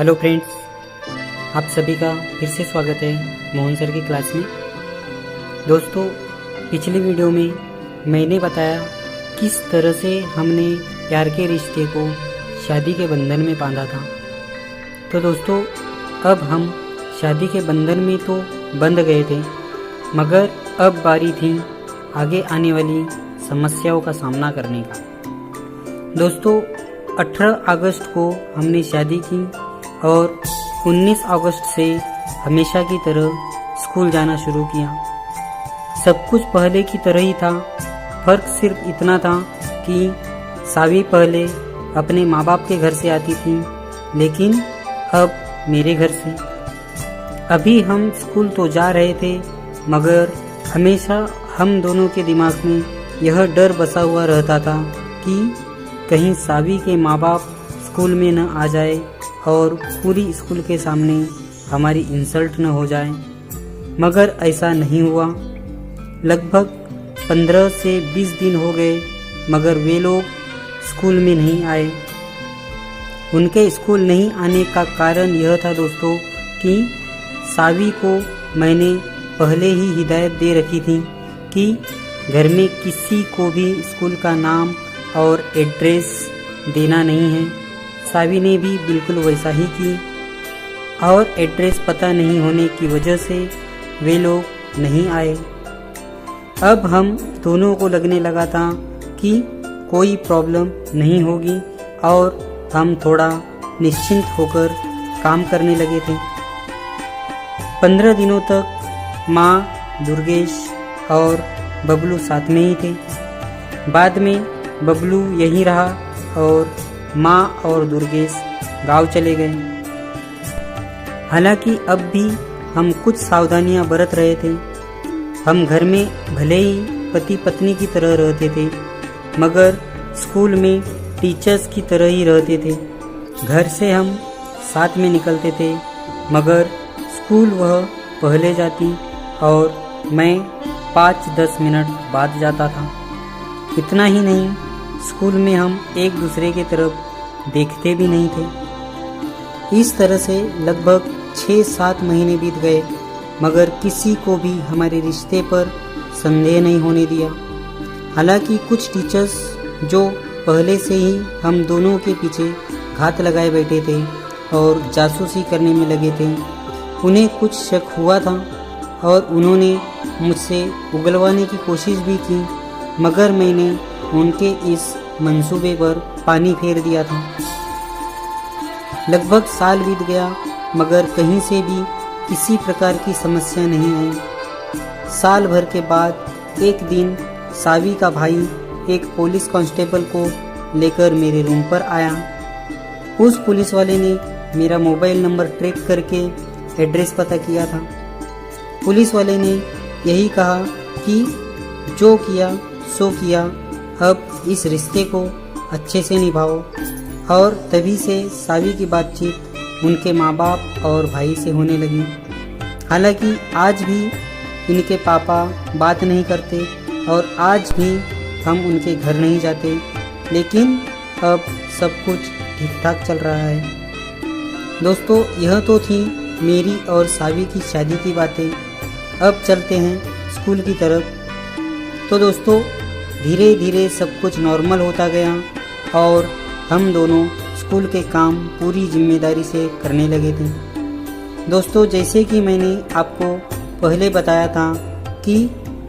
Hello friends, आप सभी का फिर से स्वागत है मोहन सर की क्लास में। दोस्तों, पिछली वीडियो में मैंने बताया किस तरह से हमने प्यार के रिश्ते को शादी के बंधन में बांधा था। तो दोस्तों, अब हम शादी के बंधन में तो बंध गए थे, मगर अब बारी थी आगे आने वाली समस्याओं का सामना करने का। दोस्तों, 18 अगस्त को हमने शादी की और 19 अगस्त से हमेशा की तरह स्कूल जाना शुरू किया। सब कुछ पहले की तरह ही था। फर्क सिर्फ इतना था कि सावी पहले अपने माँ बाप के घर से आती थी, लेकिन अब मेरे घर से। अभी हम स्कूल तो जा रहे थे, मगर हमेशा हम दोनों के दिमाग में यह डर बसा हुआ रहता था कि कहीं सावी के माँ बाप स्कूल में न आ जाए और पूरी स्कूल के सामने हमारी इंसल्ट न हो जाए। मगर ऐसा नहीं हुआ। लगभग 15 से 20 दिन हो गए, मगर वे लोग स्कूल में नहीं आए। उनके स्कूल नहीं आने का कारण यह था दोस्तों कि सावी को मैंने पहले ही हिदायत दे रखी थी कि घर में किसी को भी स्कूल का नाम और एड्रेस देना नहीं है। सावी ने भी बिल्कुल वैसा ही की और एड्रेस पता नहीं होने की वजह से वे लोग नहीं आए। अब हम दोनों को लगने लगा था कि कोई प्रॉब्लम नहीं होगी और हम थोड़ा निश्चिंत होकर काम करने लगे थे। 15 दिनों तक माँ, दुर्गेश और बबलू साथ में ही थे। बाद में बबलू यहीं रहा और माँ और दुर्गेश गांव चले गए। हालांकि अब भी हम कुछ सावधानियां बरत रहे थे। हम घर में भले ही पति पत्नी की तरह रहते थे, मगर स्कूल में टीचर्स की तरह ही रहते थे। घर से हम साथ में निकलते थे, मगर स्कूल वह पहले जाती और मैं 5-10 मिनट बाद जाता था। इतना ही नहीं, स्कूल में हम एक दूसरे की तरफ देखते भी नहीं थे। इस तरह से लगभग 6-7 महीने बीत गए, मगर किसी को भी हमारे रिश्ते पर संदेह नहीं होने दिया। हालांकि कुछ टीचर्स जो पहले से ही हम दोनों के पीछे घात लगाए बैठे थे और जासूसी करने में लगे थे, उन्हें कुछ शक हुआ था और उन्होंने मुझसे उगलवाने की कोशिश भी की, मगर मैंने उनके इस मंसूबे पर पानी फेर दिया था। लगभग साल बीत गया, मगर कहीं से भी किसी प्रकार की समस्या नहीं आई। साल भर के बाद एक दिन सावी का भाई एक पुलिस कांस्टेबल को लेकर मेरे रूम पर आया। उस पुलिस वाले ने मेरा मोबाइल नंबर ट्रैक करके एड्रेस पता किया था। पुलिस वाले ने यही कहा कि जो किया सो किया, अब इस रिश्ते को अच्छे से निभाओ। और तभी से सावी की बातचीत उनके माँ बाप और भाई से होने लगी। हालांकि आज भी इनके पापा बात नहीं करते और आज भी हम उनके घर नहीं जाते, लेकिन अब सब कुछ ठीक ठाक चल रहा है। दोस्तों, यह तो थी मेरी और सावी की शादी की बातें। अब चलते हैं स्कूल की तरफ। तो दोस्तों, धीरे धीरे सब कुछ नॉर्मल होता गया और हम दोनों स्कूल के काम पूरी जिम्मेदारी से करने लगे थे। दोस्तों, जैसे कि मैंने आपको पहले बताया था कि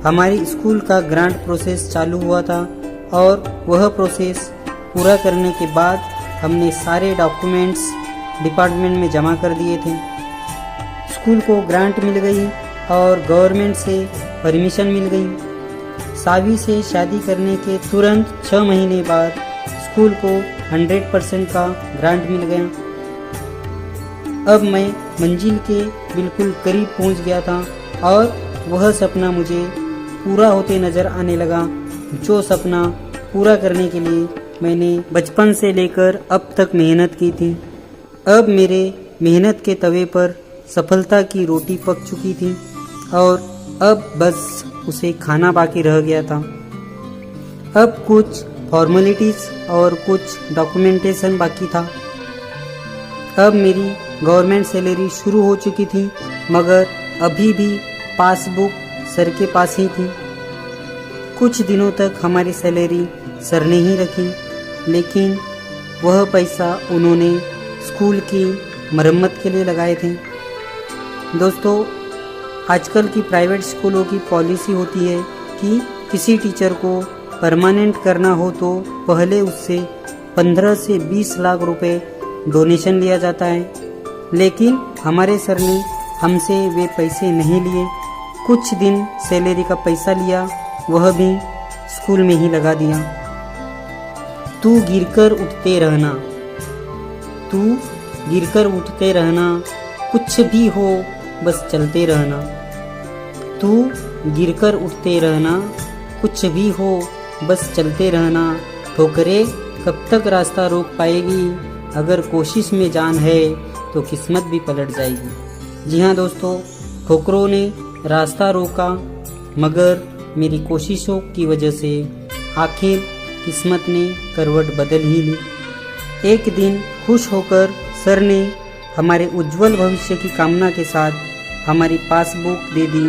हमारी स्कूल का ग्रांट प्रोसेस चालू हुआ था और वह प्रोसेस पूरा करने के बाद हमने सारे डॉक्यूमेंट्स डिपार्टमेंट में जमा कर दिए थे। स्कूल को ग्रांट मिल गई और गवर्नमेंट से परमिशन मिल गई। सावी से शादी करने के तुरंत 6 महीने बाद स्कूल को 100% का ग्रांट मिल गया। अब मैं मंजिल के बिल्कुल करीब पहुंच गया था और वह सपना मुझे पूरा होते नज़र आने लगा, जो सपना पूरा करने के लिए मैंने बचपन से लेकर अब तक मेहनत की थी। अब मेरे मेहनत के तवे पर सफलता की रोटी पक चुकी थी और अब बस उसे खाना बाकी रह गया था। अब कुछ फॉर्मेलिटीज़ और कुछ डॉक्यूमेंटेशन बाकी था। अब मेरी गवर्नमेंट सैलरी शुरू हो चुकी थी, मगर अभी भी पासबुक सर के पास ही थी। कुछ दिनों तक हमारी सैलरी सर ने ही रखी, लेकिन वह पैसा उन्होंने स्कूल की मरम्मत के लिए लगाए थे। दोस्तों, आजकल की प्राइवेट स्कूलों की पॉलिसी होती है कि किसी टीचर को परमानेंट करना हो तो पहले उससे 15 से 20 लाख रुपए डोनेशन लिया जाता है, लेकिन हमारे सर ने हमसे वे पैसे नहीं लिए। कुछ दिन सैलरी का पैसा लिया, वह भी स्कूल में ही लगा दिया। तू गिरकर उठते रहना, तू गिरकर उठते रहना, कुछ भी हो बस चलते रहना। तू गिरकर उठते रहना, कुछ भी हो बस चलते रहना। ठोकरें कब तक रास्ता रोक पाएगी, अगर कोशिश में जान है तो किस्मत भी पलट जाएगी। जी हाँ दोस्तों, ठोकरों ने रास्ता रोका, मगर मेरी कोशिशों की वजह से आखिर किस्मत ने करवट बदल ही ली। एक दिन खुश होकर सर ने हमारे उज्जवल भविष्य की कामना के साथ हमारी पासबुक दे दी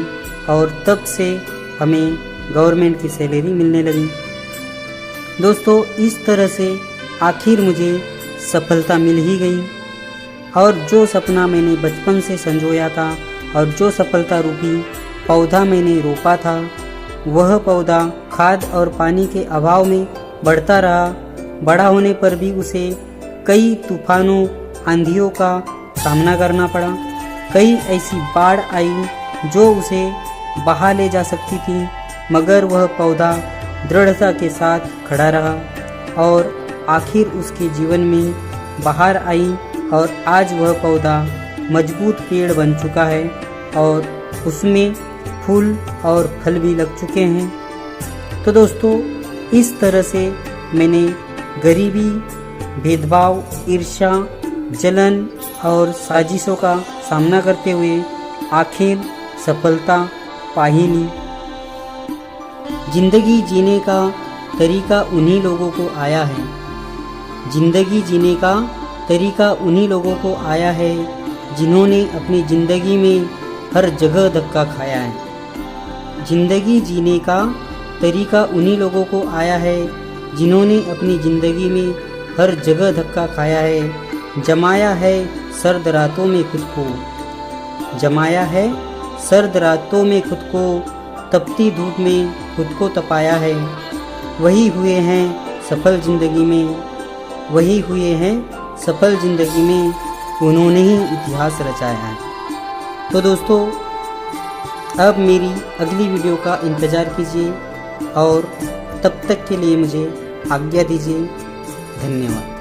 और तब से हमें गवर्नमेंट की सैलरी मिलने लगी। दोस्तों, इस तरह से आखिर मुझे सफलता मिल ही गई, और जो सपना मैंने बचपन से संजोया था और जो सफलता रूपी पौधा मैंने रोपा था, वह पौधा खाद और पानी के अभाव में बढ़ता रहा। बड़ा होने पर भी उसे कई तूफानों, आंधियों का सामना करना पड़ा। कई ऐसी बाढ़ आई जो उसे बहा ले जा सकती थी, मगर वह पौधा दृढ़ता के साथ खड़ा रहा और आखिर उसके जीवन में बहार आई और आज वह पौधा मजबूत पेड़ बन चुका है और उसमें फूल और फल भी लग चुके हैं। तो दोस्तों, इस तरह से मैंने गरीबी, भेदभाव, ईर्ष्या, जलन और साजिशों का सामना करते हुए आखिर सफलता पा ही ली। जिंदगी जीने का तरीका उन्हीं लोगों को आया है, जिंदगी जीने का तरीका उन्हीं लोगों को आया है जिन्होंने अपनी ज़िंदगी में हर जगह धक्का खाया है। जिंदगी जीने का तरीका उन्हीं लोगों को आया है जिन्होंने अपनी ज़िंदगी में हर जगह धक्का खाया है। जमाया है सर्द रातों में खुद को, जमाया है सर्द रातों में खुद को, तपती धूप में खुद को तपाया है। वही हुए हैं सफल ज़िंदगी में, वही हुए हैं सफल ज़िंदगी में, उन्होंने ही इतिहास रचाया है। तो दोस्तों, अब मेरी अगली वीडियो का इंतज़ार कीजिए और तब तक के लिए मुझे आज्ञा दीजिए। धन्यवाद।